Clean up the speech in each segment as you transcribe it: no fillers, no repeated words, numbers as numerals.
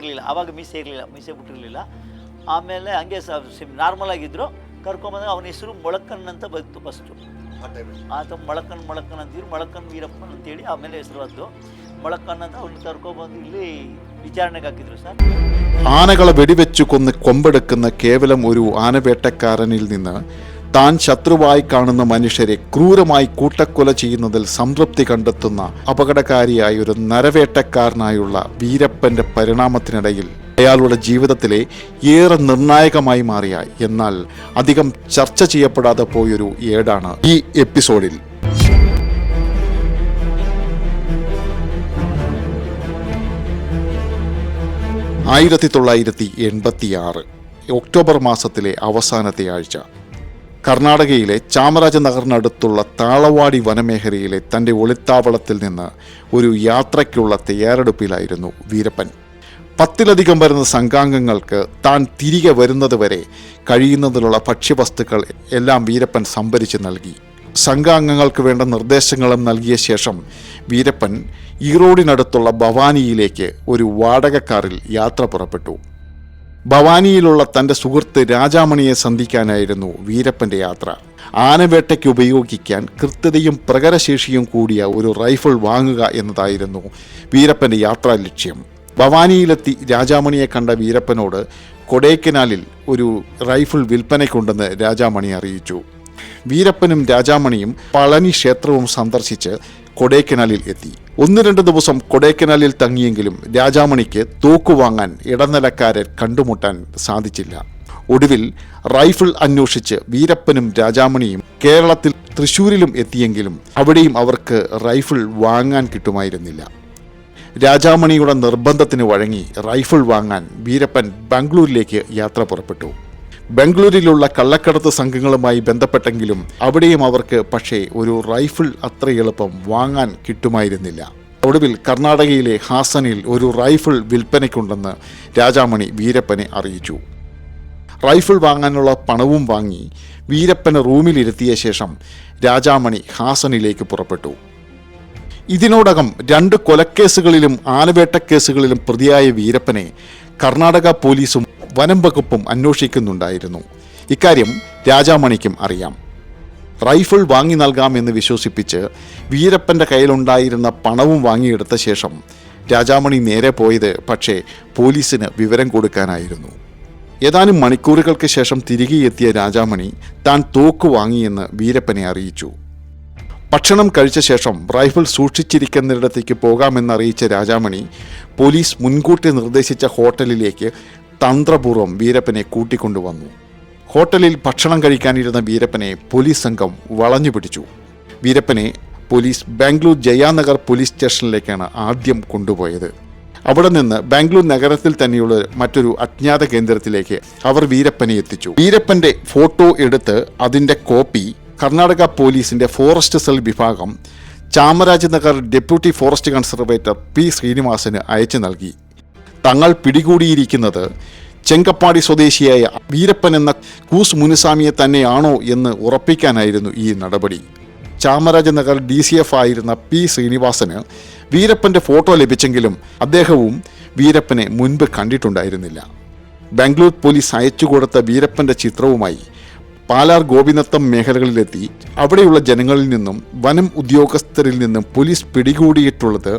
ಇರಲಿಲ್ಲ, ಆವಾಗ ಮೀಸೆ ಇರಲಿಲ್ಲ, ಮೀಸೆ ಬಿಟ್ಟಿರಲಿಲ್ಲ. ಆಮೇಲೆ ಹಂಗೆ ನಾರ್ಮಲ್ ಆಗಿದ್ದರು. ಕರ್ಕೊಂಬಂದಾಗ ಅವನ ಹೆಸರು ಮೊಳಕನ್ ಅಂತ ಬಂತು ಫಸ್ಟು. ಆತ ಮೊಳಕನ್ ಅಂತಿದ್ರು, ಮೊಳಕನ್ ವೀರಪ್ಪನ್ ಅಂತೇಳಿ ಆಮೇಲೆ ಹೆಸರು ಅದು ಮೊಳಕನ್ ಅಂತ. ಅವ್ನ ಕರ್ಕೊಬಂದು ಇಲ್ಲಿ വിചാരണയ്ക്ക് ആക്കിದ್ರು സാർ. ആനകളെ വെടിവെച്ചു കൊന്ന് കൊമ്പെടുക്കുന്ന കേവലം ഒരു ആനവേട്ടക്കാരനിൽ നിന്ന് താൻ ശത്രുവായി കാണുന്ന മനുഷ്യരെ ക്രൂരമായി കൂട്ടക്കൊല ചെയ്യുന്നതിൽ സംതൃപ്തി കണ്ടെത്തുന്ന അപകടകാരിയായ ഒരു നരവേട്ടക്കാരനായുള്ള വീരപ്പന്റെ പരിണാമത്തിനിടയിൽ അയാളുടെ ജീവിതത്തിലെ ഏറെ നിർണായകമായി മാറിയ എന്നാൽ അധികം ചർച്ച ചെയ്യപ്പെടാതെ പോയൊരു ഏടാണ് ഈ എപ്പിസോഡിൽ. ആയിരത്തി 1986 ഒക്ടോബർ മാസത്തിലെ അവസാനത്തെ ആഴ്ച കർണാടകയിലെ ചാമരാജനഗറിനടുത്തുള്ള താളവാടി വനമേഖലയിലെ തൻ്റെ ഒളിത്താവളത്തിൽ നിന്ന് ഒരു യാത്രയ്ക്കുള്ള തയ്യാറെടുപ്പിലായിരുന്നു വീരപ്പൻ. 10-ലധികം വരുന്ന സംഘാംഗങ്ങൾക്ക് താൻ തിരികെ വരുന്നതുവരെ കഴിയുന്നതിലുള്ള ഭക്ഷ്യവസ്തുക്കൾ എല്ലാം വീരപ്പൻ സംഭരിച്ച് നൽകി. സംഘാംഗങ്ങൾക്ക് വേണ്ട നിർദ്ദേശങ്ങളും നൽകിയ ശേഷം വീരപ്പൻ ഈറോഡിനടുത്തുള്ള ഭവാനിയിലേക്ക് ഒരു വാടകക്കാറിൽ യാത്ര പുറപ്പെട്ടു. ഭവാനിയിലുള്ള തൻ്റെ സുഹൃത്ത് രാജാമണിയെ സന്ധിക്കാനായിരുന്നു വീരപ്പൻ്റെ യാത്ര. ആനവേട്ടയ്ക്ക് ഉപയോഗിക്കാൻ കൃത്യതയും പ്രകരശേഷിയും കൂടിയ ഒരു റൈഫിൾ വാങ്ങുക എന്നതായിരുന്നു വീരപ്പൻ്റെ യാത്രാ ലക്ഷ്യം. ഭവാനിയിലെത്തി രാജാമണിയെ കണ്ട വീരപ്പനോട് കൊടൈക്കനാലിൽ ഒരു റൈഫിൾ വിൽപ്പനയ്ക്കുണ്ടെന്ന് രാജാമണി അറിയിച്ചു. വീരപ്പനും രാജാമണിയും പളനി ക്ഷേത്രവും സന്ദർശിച്ച് കൊടൈക്കനാലിൽ എത്തി. 1-2 ദിവസം കൊടൈക്കനാലിൽ തങ്ങിയെങ്കിലും രാജാമണിക്ക് തോക്കു വാങ്ങാൻ ഇടനിലക്കാരെ കണ്ടുമുട്ടാൻ സാധിച്ചില്ല. ഒടുവിൽ റൈഫിൾ അന്വേഷിച്ച് വീരപ്പനും രാജാമണിയും കേരളത്തിൽ തൃശ്ശൂരിലും എത്തിയെങ്കിലും അവിടെയും അവർക്ക് റൈഫിൾ വാങ്ങാൻ കിട്ടുമായിരുന്നില്ല. രാജാമണിയുടെ നിർബന്ധത്തിന് വഴങ്ങി റൈഫിൾ വാങ്ങാൻ വീരപ്പൻ ബാംഗ്ലൂരിലേക്ക് യാത്ര പുറപ്പെട്ടു. ബംഗളൂരിലുള്ള കള്ളക്കടത്ത് സംഘങ്ങളുമായി ബന്ധപ്പെട്ടെങ്കിലും അവിടെയും അവർക്ക് പക്ഷേ ഒരു റൈഫിൾ അത്ര എളുപ്പം വാങ്ങാൻ കിട്ടുമായിരുന്നില്ല. ഒടുവിൽ കർണാടകയിലെ ഹാസനിൽ ഒരു റൈഫിൾ വിൽപ്പനയ്ക്കുണ്ടെന്ന് രാജാമണി വീരപ്പനെ അറിയിച്ചു. റൈഫിൾ വാങ്ങാനുള്ള പണവും വാങ്ങി വീരപ്പനെ റൂമിലിരുത്തിയ ശേഷം രാജാമണി ഹാസനിലേക്ക് പുറപ്പെട്ടു. ഇതിനോടകം 2 കൊലക്കേസുകളിലും ആനവേട്ടക്കേസുകളിലും പ്രതിയായ വീരപ്പനെ കർണാടക പോലീസും വനം വകുപ്പും അന്വേഷിക്കുന്നുണ്ടായിരുന്നു. ഇക്കാര്യം രാജാമണിക്കും അറിയാം. റൈഫിൾ വാങ്ങി നൽകാമെന്ന് വിശ്വസിപ്പിച്ച് വീരപ്പൻ്റെ കയ്യിലുണ്ടായിരുന്ന പണവും വാങ്ങിയെടുത്ത ശേഷം രാജാമണി നേരെ പോയത് പക്ഷേ പോലീസിന് വിവരം കൊടുക്കാനായിരുന്നു. ഏതാനും മണിക്കൂറുകൾക്ക് ശേഷം തിരികെ എത്തിയ രാജാമണി താൻ തോക്ക് വാങ്ങിയെന്ന് വീരപ്പനെ അറിയിച്ചു. ഭക്ഷണം കഴിച്ച ശേഷം റൈഫിൾ സൂക്ഷിച്ചിരിക്കുന്നിടത്തേക്ക് പോകാമെന്നറിയിച്ച രാജാമണി പോലീസ് മുൻകൂട്ടി നിർദ്ദേശിച്ച ഹോട്ടലിലേക്ക് തന്ത്രപൂർവ്വം വീരപ്പനെ കൂട്ടിക്കൊണ്ടുവന്നു. ഹോട്ടലിൽ ഭക്ഷണം കഴിക്കാനിരുന്ന വീരപ്പനെ പോലീസ് സംഘം വളഞ്ഞു പിടിച്ചു. വീരപ്പനെ പോലീസ് ബാംഗ്ലൂർ ജയാനഗർ പോലീസ് സ്റ്റേഷനിലേക്കാണ് ആദ്യം കൊണ്ടുപോയത്. അവിടെ നിന്ന് ബാംഗ്ലൂർ നഗരത്തിൽ തന്നെയുള്ള മറ്റൊരു അജ്ഞാത കേന്ദ്രത്തിലേക്ക് അവർ വീരപ്പനെ എത്തിച്ചു. വീരപ്പൻ്റെ ഫോട്ടോ എടുത്ത് അതിൻ്റെ കോപ്പി കർണാടക പോലീസിൻ്റെ ഫോറസ്റ്റ് സെൽ വിഭാഗം Chamarajanagar deputy forest conservator P ശ്രീനിവാസന് അയച്ചു നൽകി. തങ്ങൾ പിടികൂടിയിരിക്കുന്നത് ചെങ്കപ്പാടി സ്വദേശിയായ വീരപ്പൻ എന്ന കൂസ് മുനുസ്വാമിയെ തന്നെയാണോ എന്ന് ഉറപ്പിക്കാനായിരുന്നു ഈ നടപടി. ചാമരാജനഗർ DCF ആയിരുന്ന പി ശ്രീനിവാസന് വീരപ്പൻ്റെ ഫോട്ടോ ലഭിച്ചെങ്കിലും അദ്ദേഹവും വീരപ്പനെ മുൻപ് കണ്ടിട്ടുണ്ടായിരുന്നില്ല. ബാംഗ്ലൂർ പോലീസ് അയച്ചുകൊടുത്ത വീരപ്പൻ്റെ ചിത്രവുമായി പാലാർ ഗോപിനത്തം മേഖലകളിലെത്തി അവിടെയുള്ള ജനങ്ങളിൽ നിന്നും വനം ഉദ്യോഗസ്ഥരിൽ നിന്നും പോലീസ് പിടികൂടിയിട്ടുള്ളത്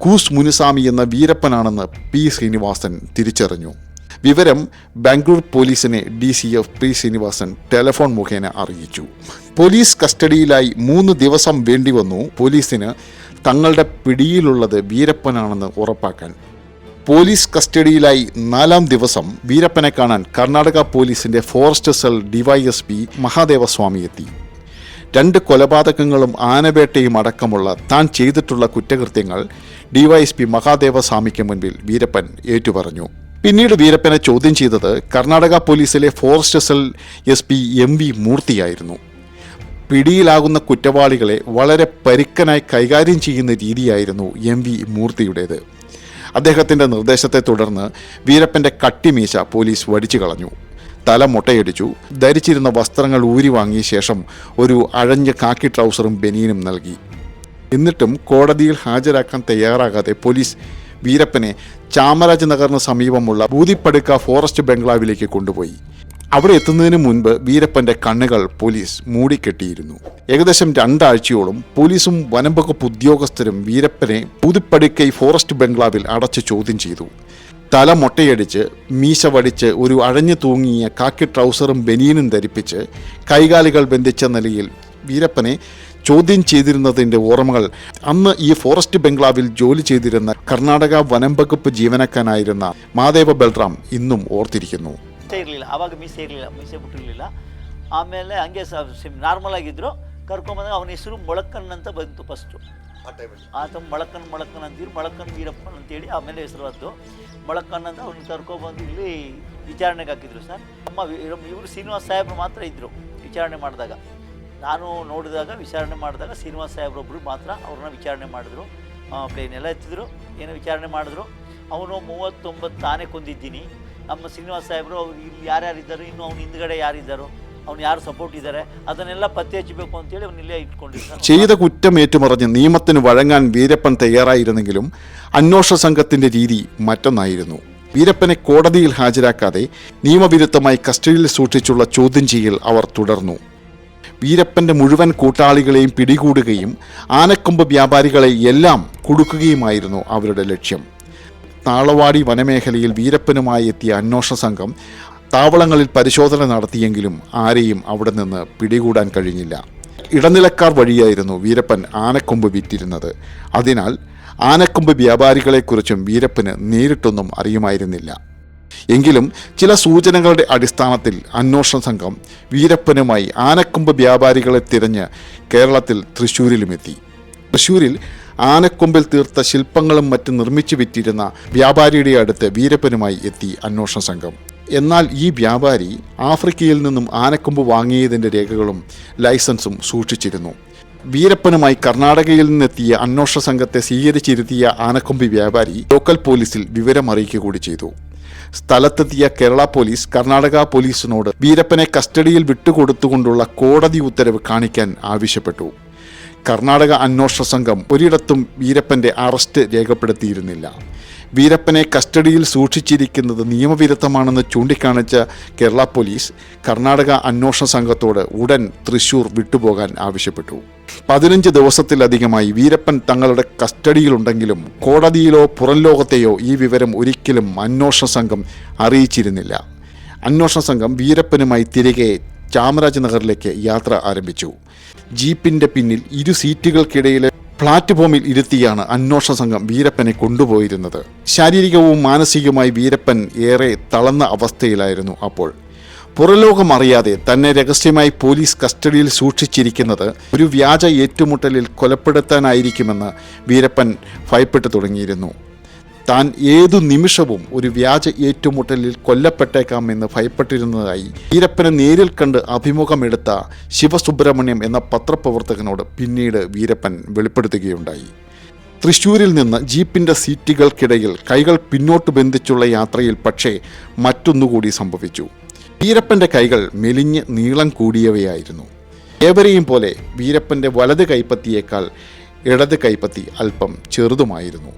കൂസ് മുനുസ്വാമി എന്ന വീരപ്പനാണെന്ന് പി ശ്രീനിവാസൻ തിരിച്ചറിഞ്ഞു. വിവരം ബാംഗ്ലൂർ പോലീസിനെ DCF പി ശ്രീനിവാസൻ ടെലിഫോൺ മുഖേന അറിയിച്ചു. പോലീസ് കസ്റ്റഡിയിലായി 3 ദിവസം വേണ്ടിവന്നു പോലീസിന് തങ്ങളുടെ പിടിയിലുള്ളത് വീരപ്പനാണെന്ന് ഉറപ്പാക്കാൻ. പോലീസ് കസ്റ്റഡിയിലായി 4-ാം ദിവസം വീരപ്പനെ കാണാൻ കർണാടക പോലീസിൻ്റെ ഫോറസ്റ്റ് സെൽ DYSP മഹാദേവസ്വാമി എത്തി. 2 കൊലപാതകങ്ങളും ആനവേട്ടയും അടക്കമുള്ള താൻ ചെയ്തിട്ടുള്ള കുറ്റകൃത്യങ്ങൾ DYSP മഹാദേവസ്വാമിക്ക് മുൻപിൽ വീരപ്പൻ ഏറ്റുപറഞ്ഞു. പിന്നീട് വീരപ്പനെ ചോദ്യം ചെയ്തത് കർണാടക പോലീസിലെ ഫോറസ്റ്റ് സെൽ SP MV മൂർത്തിയായിരുന്നു. പിടിയിലാകുന്ന കുറ്റവാളികളെ വളരെ പരുക്കനായി കൈകാര്യം ചെയ്യുന്ന രീതിയായിരുന്നു MV മൂർത്തിയുടേത്. അദ്ദേഹത്തിൻ്റെ നിർദ്ദേശത്തെ തുടർന്ന് വീരപ്പൻ്റെ കട്ടിമീശ പോലീസ് വടിച്ചു കളഞ്ഞു. തല മുട്ടയടിച്ചു. ധരിച്ചിരുന്ന വസ്ത്രങ്ങൾ ഊരി വാങ്ങിയ ശേഷം ഒരു അഴഞ്ഞ കാക്കി ട്രൗസറും ബനിയനും നൽകി. എന്നിട്ടും കോടതിയിൽ ഹാജരാക്കാൻ തയ്യാറാകാതെ പോലീസ് വീരപ്പനെ ചാമരാജനഗറിന് സമീപമുള്ള ബൂതിപ്പടുക്ക ഫോറസ്റ്റ് ബംഗ്ലാവിലേക്ക് കൊണ്ടുപോയി. അവിടെ എത്തുന്നതിന് മുൻപ് വീരപ്പന്റെ കണ്ണുകൾ പോലീസ് മൂടിക്കെട്ടിയിരുന്നു. ഏകദേശം 2 ആഴ്ചയോളം പോലീസും വനം വകുപ്പ് ഉദ്യോഗസ്ഥരും വീരപ്പനെ ബൂതിപ്പടുക്കൈ ഫോറസ്റ്റ് ബംഗ്ലാവിൽ അടച്ച് ചോദ്യം ചെയ്തു. തല മൊട്ടയടിച്ച്, മീശ വടിച്ച്, ഒരു അഴഞ്ഞു തൂങ്ങിയ കാക്കി ട്രൗസറും ബനിയനും ധരിപ്പിച്ച്, കൈകാലുകൾ ബന്ധിച്ച നിലയിൽ വീരപ്പനെ ചോദ്യം ചെയ്തിരുന്നതിൻ്റെ ഓർമ്മകൾ അന്ന് ഈ ഫോറസ്റ്റ് ബംഗ്ലാവിൽ ജോലി ചെയ്തിരുന്ന കർണാടക വനം വകുപ്പ് ജീവനക്കാരനായിരുന്ന ಮಾದೇವ ಬಲರಾಮ್ ಇನ್ನೂ ಓರ್ತಿರಿക്കുന്നു. ಇರಲಿಲ್ಲ, ಆವಾಗ ಮೀಸೆ ಇರಲಿಲ್ಲ, ಮೀಸೆ ಬಿಟ್ಟಿರಲಿಲ್ಲ. ಆಮೇಲೆ ಹಂಗೆ ನಾರ್ಮಲ್ ಆಗಿದ್ರು. ಕರ್ಕೊಂಬಂದಾಗ ಅವನ ಹೆಸರು ಮೊಳಕನ್ ಅಂತ ಬಂತು ಫಸ್ಟು. ಆತ ಮೊಳಕನ್ ಅಂತಿದ್ರು, ಮೊಳಕನ್ ವೀರಪ್ಪನ್ ಅಂತೇಳಿ ಆಮೇಲೆ ಹೆಸರು ಬಂತು. ಮೊಳಕನ್ ಅಂತ ಅವ್ನ ಕರ್ಕೊಬಂದು ಇಲ್ಲಿ ವಿಚಾರಣೆಗೆ ಹಾಕಿದ್ರು ಸರ್. ಇವರು ಶ್ರೀನಿವಾಸ ಸಾಹೇಬ್ರು ಮಾತ್ರ ಇದ್ದರು ವಿಚಾರಣೆ ಮಾಡಿದಾಗ. ನಾನು ನೋಡಿದಾಗ ವಿಚಾರಣೆ ಮಾಡಿದಾಗ ಶ್ರೀನಿವಾಸ ಸಾಹೇಬ್ರೊಬ್ಬರು ಮಾತ್ರ ಅವ್ರನ್ನ ವಿಚಾರಣೆ ಮಾಡಿದ್ರು. ಪ್ಲೇನ್ ಎಲ್ಲ ಎತ್ತಿದ್ರು, ಏನೋ ವಿಚಾರಣೆ ಮಾಡಿದ್ರು. ಅವನು 39 ಆನೆ ಕೊಂದಿದ್ದೀನಿ, ನಮ್ಮ ಶ್ರೀನಿವಾಸ ಸಾಹೇಬರು ಅವ್ರು ಇಲ್ಲಿ ಯಾರ್ಯಾರಿದ್ದಾರೆ, ಇನ್ನು ಅವ್ನು ಹಿಂದ್ಗಡೆ ಯಾರಿದ್ದಾರೋ, ಅವ್ನು ಯಾರು ಸಪೋರ್ಟ್ ಇದ್ದಾರೆ, ಅದನ್ನೆಲ್ಲ ಪತ್ತೆ ಹಚ್ಚಬೇಕು ಅಂತೇಳಿ അവനില്ലേ ഇಟ್ಕೊಂಡಿದ್ದಾರೆ. ചെയ്ത കുറ്റം ഏറ്റുമറിഞ്ഞ് നിയമത്തിന് വഴങ്ങാൻ വീരപ്പൻ തയ്യാറായിരുന്നെങ്കിലും അന്വേഷണ സംഘത്തിന്റെ രീതി മറ്റൊന്നായിരുന്നു. വീരപ്പനെ കോടതിയിൽ ഹാജരാക്കാതെ നിയമവിരുദ്ധമായി കസ്റ്റഡിയിൽ സൂക്ഷിച്ചുള്ള ചോദ്യം ചെയ്യൽ അവർ തുടർന്നു. വീരപ്പന്റെ മുഴുവൻ കൂട്ടാളികളെയും പിടികൂടുകയും ആനക്കൊമ്പ് വ്യാപാരികളെ എല്ലാം കുടുക്കുകയുമായിരുന്നു അവരുടെ ലക്ഷ്യം. താളവാടി വനമേഖലയിൽ വീരപ്പനുമായി എത്തിയ അന്വേഷണ സംഘം താവളങ്ങളിൽ പരിശോധന നടത്തിയെങ്കിലും ആരെയും അവിടെ നിന്ന് പിടികൂടാൻ കഴിഞ്ഞില്ല. ഇടനിലക്കാർ വഴിയായിരുന്നു വീരപ്പൻ ആനക്കൊമ്പ് വിറ്റിരുന്നത്. അതിനാൽ ആനക്കൊമ്പ് വ്യാപാരികളെക്കുറിച്ചും വീരപ്പന് നേരിട്ടൊന്നും അറിയുമായിരുന്നില്ല. എങ്കിലും ചില സൂചനകളുടെ അടിസ്ഥാനത്തിൽ അന്വേഷണ സംഘം വീരപ്പനുമായി ആനക്കൊമ്പ് വ്യാപാരികളെ തിരഞ്ഞ് കേരളത്തിൽ തൃശ്ശൂരിലുമെത്തി. തൃശ്ശൂരിൽ ആനക്കൊമ്പിൽ തീർത്ത ശില്പങ്ങളും മറ്റും നിർമ്മിച്ചു വിറ്റിരുന്ന വ്യാപാരിയുടെ അടുത്ത് വീരപ്പനുമായി എത്തി അന്വേഷണ സംഘം. എന്നാൽ ഈ വ്യാപാരി ആഫ്രിക്കയിൽ നിന്നും ആനക്കൊമ്പ് വാങ്ങിയതിൻ്റെ രേഖകളും ലൈസൻസും സൂക്ഷിച്ചിരുന്നു. വീരപ്പനുമായി കർണാടകയിൽ നിന്നെത്തിയ അന്വേഷണ സംഘത്തെ സ്വീകരിച്ചിരുത്തിയ ആനക്കൊമ്പ് വ്യാപാരി ലോക്കൽ പോലീസിൽ വിവരമറിയിക്കുക കൂടി ചെയ്തു. സ്ഥലത്തെത്തിയ കേരള പോലീസ് കർണാടക പോലീസിനോട് വീരപ്പനെ കസ്റ്റഡിയിൽ വിട്ടുകൊടുത്തുകൊണ്ടുള്ള കോടതി ഉത്തരവ് കാണിക്കാൻ ആവശ്യപ്പെട്ടു. കർണാടക അന്വേഷണ സംഘം ഒരിടത്തും വീരപ്പൻ്റെ അറസ്റ്റ് രേഖപ്പെടുത്തിയിരുന്നില്ല. വീരപ്പനെ കസ്റ്റഡിയിൽ സൂക്ഷിച്ചിരിക്കുന്നത് നിയമവിരുദ്ധമാണെന്ന് ചൂണ്ടിക്കാണിച്ച കേരള പോലീസ് കർണാടക അന്വേഷണ സംഘത്തോട് ഉടൻ തൃശ്ശൂർ വിട്ടുപോകാൻ ആവശ്യപ്പെട്ടു. 15 ദിവസത്തിലധികമായി വീരപ്പൻ തങ്ങളുടെ കസ്റ്റഡിയിലുണ്ടെങ്കിലും കോടതിയിലോ പുറം ലോകത്തെയോ ഈ വിവരം ഒരിക്കലും അന്വേഷണ സംഘം അറിയിച്ചിരുന്നില്ല. അന്വേഷണ സംഘം വീരപ്പനുമായി തിരികെ ചാമരാജനഗറിലേക്ക് യാത്ര ആരംഭിച്ചു. ജീപ്പിൻ്റെ പിന്നിൽ 2 സീറ്റുകൾക്കിടയിലെ പ്ലാറ്റ്ഫോമിൽ ഇരുത്തിയാണ് അന്വേഷണ സംഘം വീരപ്പനെ കൊണ്ടുപോയിരുന്നത്. ശാരീരികവും മാനസികവുമായി വീരപ്പൻ ഏറെ തളർന്ന അവസ്ഥയിലായിരുന്നു അപ്പോൾ. പുറലോകം അറിയാതെ തന്നെ രഹസ്യമായി പോലീസ് കസ്റ്റഡിയിൽ സൂക്ഷിച്ചിരിക്കുന്നത് ഒരു വ്യാജ ഏറ്റുമുട്ടലിൽ കൊലപ്പെടുത്താനായിരിക്കുമെന്ന് വീരപ്പൻ ഭയപ്പെട്ടു തുടങ്ങിയിരുന്നു. താൻ ഏതു നിമിഷവും ഒരു വ്യാജ ഏറ്റുമുട്ടലിൽ കൊല്ലപ്പെട്ടേക്കാമെന്ന് ഭയപ്പെട്ടിരുന്നതായി വീരപ്പനെ നേരിൽ കണ്ട് അഭിമുഖമെടുത്ത ശിവസുബ്രഹ്മണ്യം എന്ന പത്രപ്രവർത്തകനോട് പിന്നീട് വീരപ്പൻ വെളിപ്പെടുത്തുകയുണ്ടായി. തൃശ്ശൂരിൽ നിന്ന് ജീപ്പിൻ്റെ സീറ്റുകൾക്കിടയിൽ കൈകൾ പിന്നോട്ട് ബന്ധിച്ചുള്ള യാത്രയിൽ പക്ഷേ മറ്റൊന്നുകൂടി സംഭവിച്ചു. വീരപ്പൻ്റെ കൈകൾ മെലിഞ്ഞ് നീളം കൂടിയവയായിരുന്നു. ഏവരെയും പോലെ വീരപ്പൻ്റെ വലത് കൈപ്പത്തിയേക്കാൾ ഇടത് കൈപ്പത്തി അല്പം ചെറുതുമായിരുന്നു.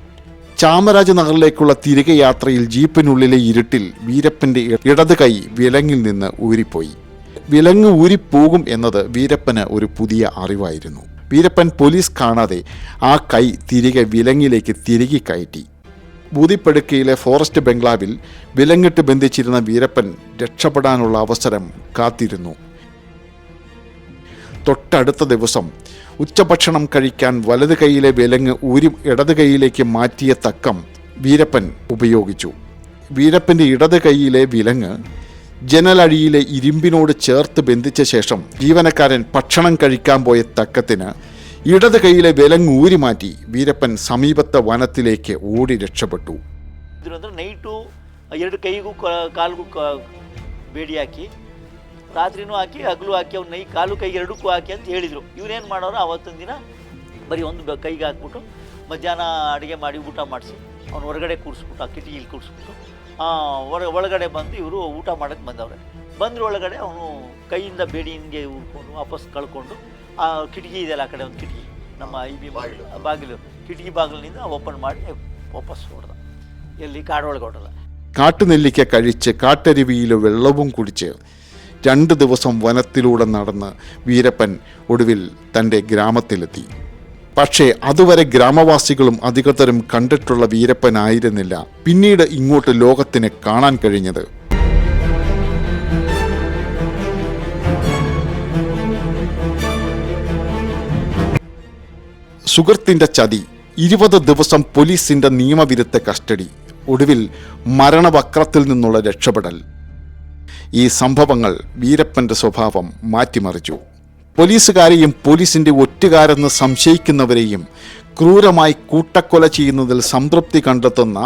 ചാമരാജനഗറിലേക്കുള്ള തിരികെ യാത്രയിൽ ജീപ്പിനുള്ളിലെ ഇരുട്ടിൽ വീരപ്പൻ്റെ ഇടത് കൈ വിലങ്ങിൽ നിന്ന് ഊരിപ്പോയി. വിലങ്ങ് ഊരിപ്പോകും എന്നത് വീരപ്പന് ഒരു പുതിയ അറിവായിരുന്നു. വീരപ്പൻ പോലീസ് കാണാതെ ആ കൈ തിരികെ വിലങ്ങിലേക്ക് തിരികെ കയറ്റി. ബൂതിപ്പടുക്കയിലെ ഫോറസ്റ്റ് ബംഗ്ലാവിൽ വിലങ്ങിട്ട് ബന്ധിച്ചിരുന്ന വീരപ്പൻ രക്ഷപ്പെടാനുള്ള അവസരം കാത്തിരുന്നു. തൊട്ടടുത്ത ദിവസം ഉച്ചഭക്ഷണം കഴിക്കാൻ വലത് കൈയിലെ വിലങ്ങ് ഊരി ഇടത് കൈയിലേക്ക് മാറ്റിയ തക്കം വീരപ്പൻ ഉപയോഗിച്ചു. വീരപ്പൻ്റെ ഇടത് കൈയിലെ വിലങ്ങ് ജനലഴിയിലെ ഇരുമ്പിനോട് ചേർത്ത് ബന്ധിച്ച ശേഷം ജീവനക്കാരൻ ഭക്ഷണം കഴിക്കാൻ പോയ തക്കത്തിന് ഇടത് കൈയിലെ വിലങ്ങ് ഊരി മാറ്റി വീരപ്പൻ സമീപത്തെ വനത്തിലേക്ക് ഓടി രക്ഷപ്പെട്ടു. ನೈಟು 2 ಕೈಗೂ ಕಾಲಿಗೂ ಬೇಡಿ ಹಾಕಿ, ರಾತ್ರಿನೂ ಹಾಕಿ ಹಗಲು ಹಾಕಿ ಅವ್ನ ಕಾಲು ಕೈ 2ಕ್ಕೂ ಹಾಕಿ ಅಂತ ಹೇಳಿದರು. ಇವರೇನು ಮಾಡೋರು ಅವತ್ತೊಂದು ದಿನ ಬರೀ ಒಂದು ಕೈಗೆ ಹಾಕ್ಬಿಟ್ಟು ಮಧ್ಯಾಹ್ನ ಅಡುಗೆ ಮಾಡಿ ಊಟ ಮಾಡಿಸಿ ಅವ್ನು ಹೊರಗಡೆ ಕೂರಿಸ್ಬಿಟ್ಟು, ಆ ಕಿಟಕಿಲಿ ಕೂರಿಸ್ಬಿಟ್ಟು ಒಳಗಡೆ ಬಂದು ಇವರು ಊಟ ಮಾಡೋಕ್ಕೆ ಬಂದವ್ರೆ. ಬಂದ್ರ ಒಳಗಡೆ ಅವನು ಕೈಯಿಂದ ಬೇಡಿ ಹಿಂಗೆ ಉಳ್ಕೊಂಡು ವಾಪಸ್ ಕಳ್ಕೊಂಡು ಆ ಕಿಟಕಿ ಇದೆಯಲ್ಲ, ಆ ಕಡೆ ಒಂದು ಕಿಟಕಿ ನಮ್ಮ ಬಾಗಿಲು ಕಿಟಕಿ ಬಾಗಿಲಿನಿಂದ ಓಪನ್ ಮಾಡಿ ವಾಪಸ್ ಹೊಡೆದ. ಎಲ್ಲಿ ಕಾಡೊಳಗೆ ಹೊಡೆದ. കാട്ടുനെല്ലിക്ക കഴിച്ച് കാട്ടരുവിയിലെ വെള്ളവും കുടിച്ച് 2 ദിവസം വനത്തിലൂടെ നടന്ന് വീരപ്പൻ ഒടുവിൽ തൻ്റെ ഗ്രാമത്തിലെത്തി. പക്ഷേ അതുവരെ ഗ്രാമവാസികളും അധികൃതരും കണ്ടിട്ടുള്ള വീരപ്പനായിരുന്നില്ല പിന്നീട് ഇങ്ങോട്ട് ലോകത്തിന് കാണാൻ കഴിഞ്ഞത്. സുഹൃത്തിൻ്റെ ചതി, 20 ദിവസം പോലീസിൻ്റെ നിയമവിരുദ്ധ കസ്റ്റഡി, ഒടുവിൽ മരണവക്രത്തിൽ നിന്നുള്ള രക്ഷപ്പെടൽ. ഈ സംഭവങ്ങൾ വീരപ്പൻ്റെ സ്വഭാവം മാറ്റിമറിച്ചു. പോലീസുകാരെയും പോലീസിൻ്റെ ഒറ്റുകാരെന്ന് സംശയിക്കുന്നവരെയും ക്രൂരമായി കൂട്ടക്കൊല ചെയ്യുന്നതിൽ സംതൃപ്തി കണ്ടെത്തുന്ന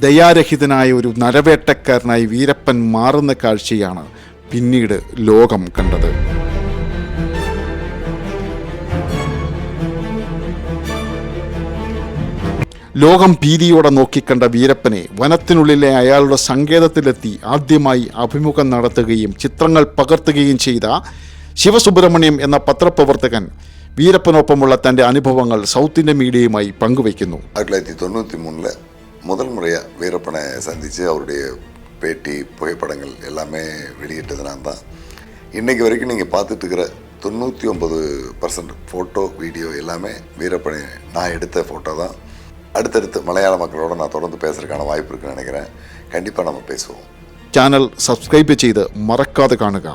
ദയാരഹിതനായ ഒരു നരവേട്ടക്കാരനായി വീരപ്പൻ മാറുന്ന കാഴ്ചയാണ് പിന്നീട് ലോകം കണ്ടത്. ലോകം ഭീതിയോടെ നോക്കിക്കണ്ട വീരപ്പനെ വനത്തിനുള്ളിലെ അയാളുടെ സങ്കേതത്തിലെത്തി ആദ്യമായി അഭിമുഖം നടത്തുകയും ചിത്രങ്ങൾ പകർത്തുകയും ചെയ്ത ശിവസുബ്രഹ്മണ്യം എന്ന പത്രപ്രവർത്തകൻ വീരപ്പനൊപ്പമുള്ള തൻ്റെ അനുഭവങ്ങൾ സൗത്ത് ഇന്ത്യൻ മീഡിയയുമായി പങ്കുവയ്ക്കുന്നു. 1993 முதல் முறையாக வீரப்பனை சந்தித்து அவருடைய பேட்டி புகைப்படங்கள் எல்லாமே வெளியிட்டது நான் தான். இன்றைக்கு வரைக்கும் நீங்கள் பார்த்துட்டு இருக்கிற 99% ஃபோட்டோ வீடியோ எல்லாமே வீரப்பனை நான் எடுத்த ஃபோட்டோ தான். அடுத்தடுத்து மலையாள மக்களோட நான் தொடர்ந்து பேசுறதுக்கான வாய்ப்பு இருக்குன்னு நினைக்கிறேன். கண்டிப்பாக நம்ம பேசுவோம். ചാനൽ സബ്സ്ക്രൈബ് ചെയ്ത് മറക്കാതെ കാണുക.